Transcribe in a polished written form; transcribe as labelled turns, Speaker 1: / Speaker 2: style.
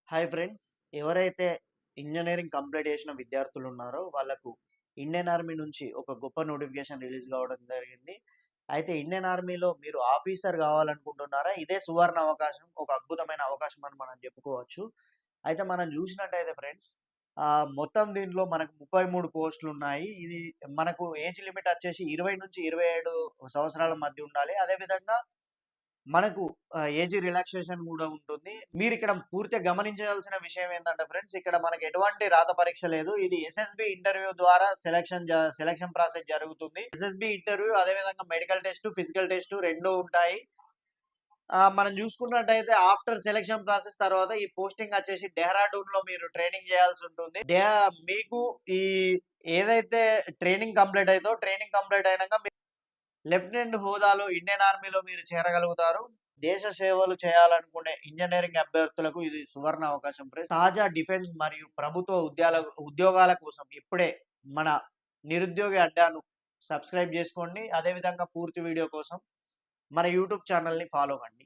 Speaker 1: Hi friends. ఎవరైతే engineering complete చేసిన విద్యార్థులు ఉన్నారో వాళ్ళకు ఇండియన్ ఆర్మీ నుంచి ఒక గొప్ప నోటిఫికేషన్ రిలీజ్ కావడం జరిగింది. అయితే ఇండియన్ ఆర్మీలో మీరు ఆఫీసర్ కావాలనుకుంటున్నారా? ఇదే సువర్ణ అవకాశం. ఒక అద్భుతమైన అవకాశం అని మనం చెప్పుకోవచ్చు. అయితే మనం చూసినట్టయితే ఫ్రెండ్స్ మొత్తం దీంట్లో మనకు 33 పోస్టులున్నాయి. ఇది మనకు ఏజ్ లిమిట్ వచ్చేసి 20-27 సంవత్సరాల మధ్య ఉండాలి. అదే విధంగా మనకు ఏజ్ రిలాక్సేషన్ గూడా ఉంటుంది. మీరిక్కడ పూర్తిగా గమనించాల్సిన విషయం ఏందంటే ఫ్రెండ్స్, ఇక్కడ మనకు ఎటువంటి రాత పరీక్ష లేదు. ఇది ఎస్ఎస్‌బి ఇంటర్వ్యూ ద్వారా సెలక్షన్ ప్రాసెస్ జరుగుతుంది. ఎస్ఎస్‌బి ఇంటర్వ్యూ అదే విధంగా మెడికల్ టెస్ట్, ఫిజికల్ టెస్ట్ 2 ఉంటాయి. మనం చూసుకున్నట్టయితే ఆఫ్టర్ సెలక్షన్ ప్రాసెస్ తర్వాత ఈ పోస్టింగ్ వచ్చేసి డెహ్రాడూన్‌లో మీరు ట్రైనింగ్ చేయాల్సుంటుంది. మీకు ఈ ఏదైతే ట్రైనింగ్ కంప్లీట్ అయినంక లెఫ్టినెంట్ హోదాలో ఇండియన్ ఆర్మీలో మీరు చేరగలుగుతారు. దేశ సేవలు చేయాలనుకునే ఇంజినీరింగ్ అభ్యర్థులకు ఇది సువర్ణ అవకాశం ఫ్రెండ్స్. తాజా డిఫెన్స్ మరియు ప్రభుత్వ ఉద్యోగాల కోసం ఇప్పుడే మన నిరుద్యోగి అడ్డాను సబ్స్క్రైబ్ చేసుకోండి. అదేవిధంగా పూర్తి వీడియో కోసం మన యూట్యూబ్ ఛానల్‌ని ఫాలో కండి.